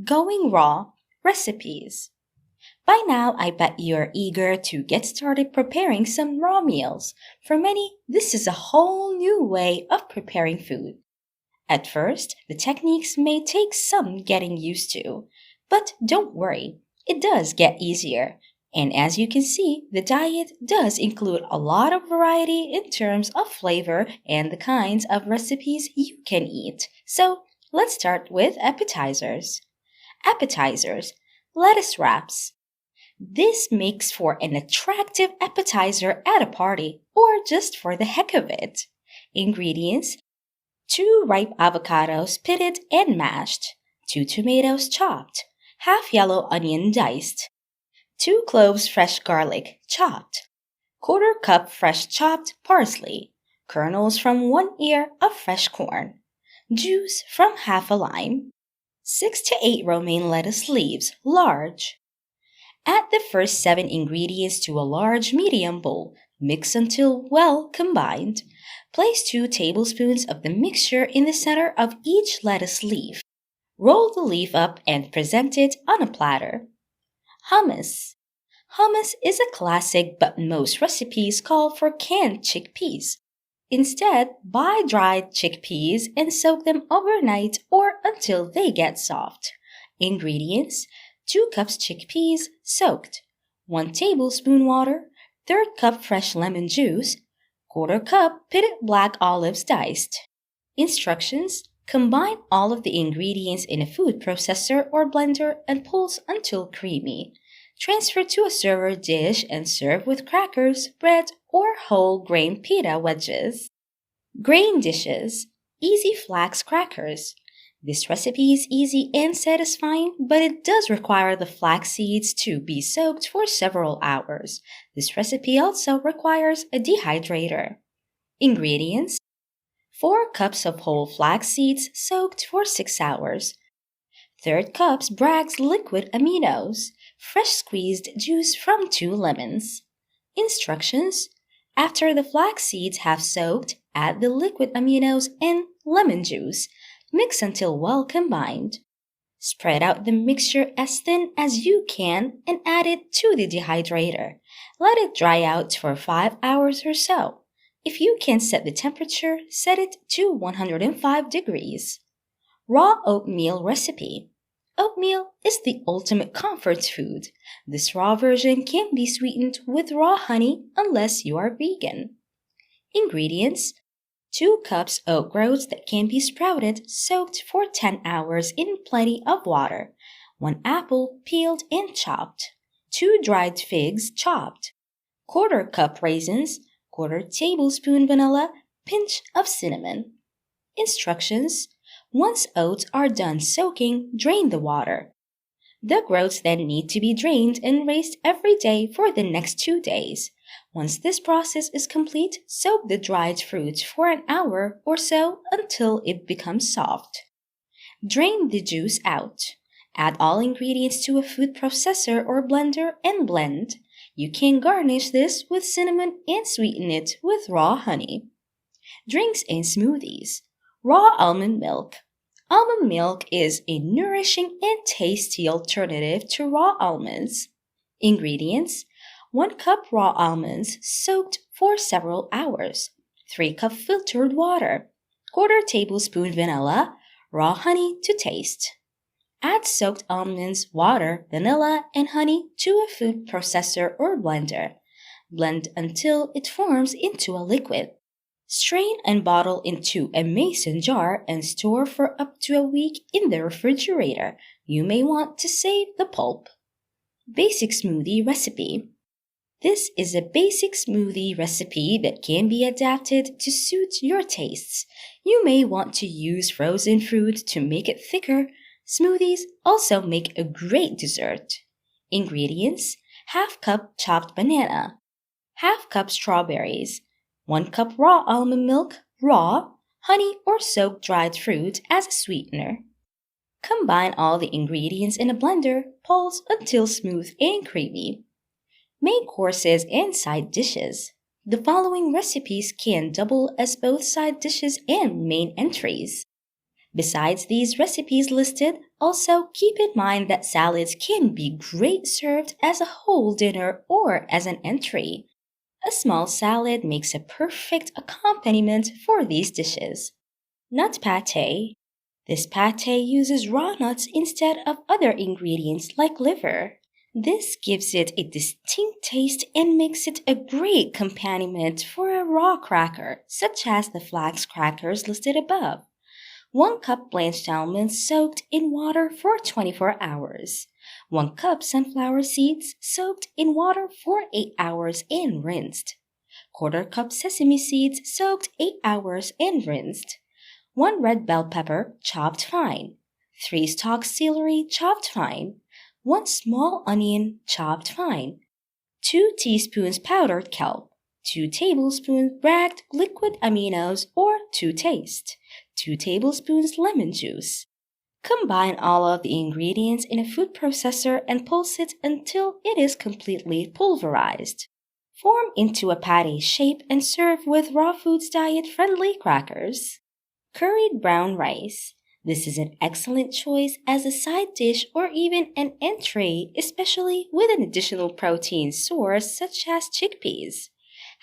Going Raw Recipes. By now, I bet you're eager to get started preparing some raw meals. For many, this is a whole new way of preparing food. At first, the techniques may take some getting used to, but don't worry, it does get easier. And as you can see, the diet does include a lot of variety in terms of flavor and the kinds of recipes you can eat. So, let's start with appetizers. Appetizers, lettuce wraps. This makes for an attractive appetizer at a party or just for the heck of it. Ingredients: 2 ripe avocados pitted and mashed, 2 tomatoes chopped, half yellow onion diced, 2 cloves fresh garlic chopped, quarter cup fresh chopped parsley, kernels from 1 ear of fresh corn, juice from half a lime, 6 to 8 romaine lettuce leaves, large. Add the first 7 ingredients to a large medium bowl. Mix until well combined. Place 2 tablespoons of the mixture in the center of each lettuce leaf. Roll the leaf up and present it on a platter. Hummus. Hummus is a classic, but most recipes call for canned chickpeas. Instead, buy dried chickpeas and soak them overnight or until they get soft. Ingredients: 2 cups chickpeas soaked, 1 tablespoon water, 1/3 cup fresh lemon juice, quarter cup pitted black olives diced. Instructions: combine all of the ingredients in a food processor or blender and pulse until creamy. Transfer to a server dish and serve with crackers, bread, or whole grain pita wedges. Grain dishes, easy flax crackers. This recipe is easy and satisfying, but it does require the flax seeds to be soaked for several hours. This recipe also requires a dehydrator. Ingredients: 4 cups of whole flax seeds soaked for 6 hours, 1/3 cups Bragg's liquid aminos, fresh squeezed juice from 2 lemons. Instructions: after the flax seeds have soaked, add the liquid aminos and lemon juice. Mix until well combined. Spread out the mixture as thin as you can and add it to the dehydrator. Let it dry out for 5 hours or so. If you can set the temperature, set it to 105 degrees. Raw oatmeal recipe. Oatmeal is the ultimate comfort food. This raw version can be sweetened with raw honey unless you are vegan. Ingredients: 2 cups oat groats that can be sprouted, soaked for 10 hours in plenty of water, 1 apple peeled and chopped, 2 dried figs chopped, quarter cup raisins, quarter tablespoon vanilla, pinch of cinnamon. Instructions: once oats are done soaking, drain the water. The groats then need to be drained and raised every day for the next 2 days. Once this process is complete, soak the dried fruits for an hour or so until it becomes soft. Drain the juice out. Add all ingredients to a food processor or blender and blend. You can garnish this with cinnamon and sweeten it with raw honey. Drinks and smoothies. Raw almond milk. Almond milk is a nourishing and tasty alternative to raw almonds. Ingredients: 1 cup raw almonds soaked for several hours, 3 cup filtered water, quarter tablespoon vanilla, raw honey to taste. Add soaked almonds, water, vanilla, and honey to a food processor or blender. Blend until it forms into a liquid. Strain and bottle into a mason jar and store for up to a week in the refrigerator. You may want to save the pulp. Basic smoothie recipe. This is a basic smoothie recipe that can be adapted to suit your tastes. You may want to use frozen fruit to make it thicker. Smoothies also make a great dessert. Ingredients: half cup chopped banana, half cup strawberries, 1 cup raw almond milk, raw, honey or soaked dried fruit as a sweetener. Combine all the ingredients in a blender, pulse until smooth and creamy. Main courses and side dishes. The following recipes can double as both side dishes and main entries. Besides these recipes listed, Also, keep in mind that salads can be great served as a whole dinner or as an entree. A small salad makes a perfect accompaniment for these dishes. Nut pate. This pate uses raw nuts instead of other ingredients like liver. This gives it a distinct taste and makes it a great accompaniment for a raw cracker, such as the flax crackers listed above. 1 cup blanched almonds soaked in water for 24 hours. 1 cup sunflower seeds soaked in water for 8 hours and rinsed. 1/4 cup sesame seeds soaked 8 hours and rinsed. 1 red bell pepper chopped fine. 3 stalks celery chopped fine. 1 small onion chopped fine. 2 teaspoons powdered kelp. 2 tablespoons bragged liquid aminos or to taste. 2 tablespoons lemon juice. Combine all of the ingredients in a food processor and pulse it until it is completely pulverized. Form into a pate shape and serve with Raw Foods diet-friendly crackers. Curried brown rice. This is an excellent choice as a side dish or even an entree, especially with an additional protein source such as chickpeas.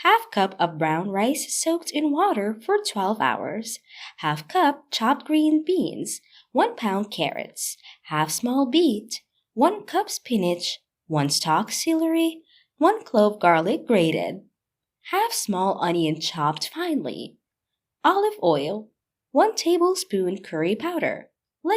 1/2 cup of brown rice soaked in water for 12 hours. 1/2 cup chopped green beans. 1 pound carrots. 1/2 small beet. 1 cup spinach. 1 stalk celery. 1 clove garlic grated. 1/2 small onion chopped finely. Olive oil. 1 tablespoon curry powder.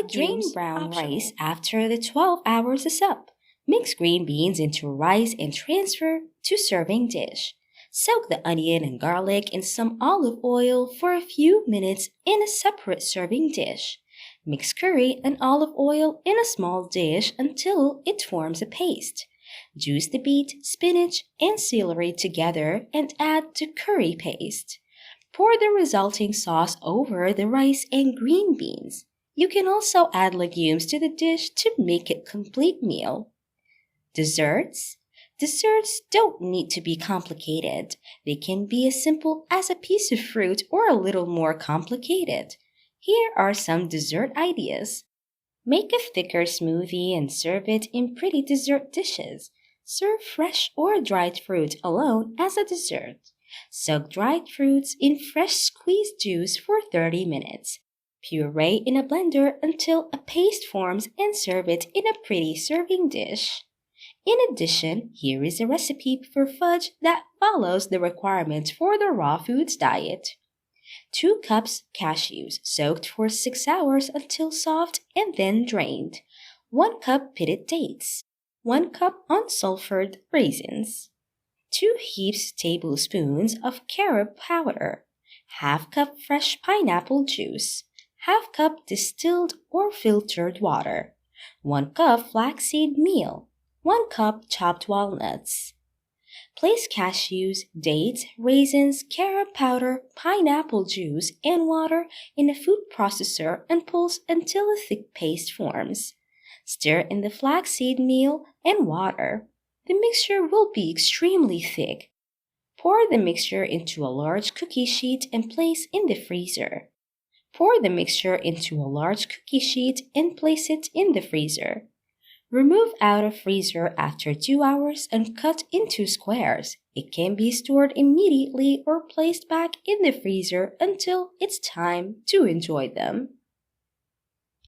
Drain brown rice after the 12 hours is up. Mix green beans into rice and transfer to serving dish. Soak the onion and garlic in some olive oil for a few minutes in a separate serving dish. Mix curry and olive oil in a small dish until it forms a paste. Juice the beet, spinach, and celery together and add the curry paste. Pour the resulting sauce over the rice and green beans. You can also add legumes to the dish to make it a complete meal. Desserts? Desserts don't need to be complicated. They can be as simple as a piece of fruit or a little more complicated. Here are some dessert ideas. Make a thicker smoothie and serve it in pretty dessert dishes. Serve fresh or dried fruit alone as a dessert. Soak dried fruits in fresh squeezed juice for 30 minutes. Puree in a blender until a paste forms and serve it in a pretty serving dish. In addition, here is a recipe for fudge that follows the requirements for the Raw Foods diet. 2 cups cashews soaked for 6 hours until soft and then drained. 1 cup pitted dates. 1 cup unsulfured raisins. 2 heaped tablespoons of carob powder. 1/2 cup fresh pineapple juice. 1/2 cup distilled or filtered water. 1 cup flaxseed meal. 1 cup chopped walnuts. Place cashews, dates, raisins, carob powder, pineapple juice, and water in a food processor and pulse until a thick paste forms. Stir in the flaxseed meal and water. The mixture will be extremely thick. Pour the mixture into a large cookie sheet and place in the freezer. Pour the mixture into a large cookie sheet and place it in the freezer. Remove out of freezer after 2 hours and cut into squares. It can be stored immediately or placed back in the freezer until it's time to enjoy them.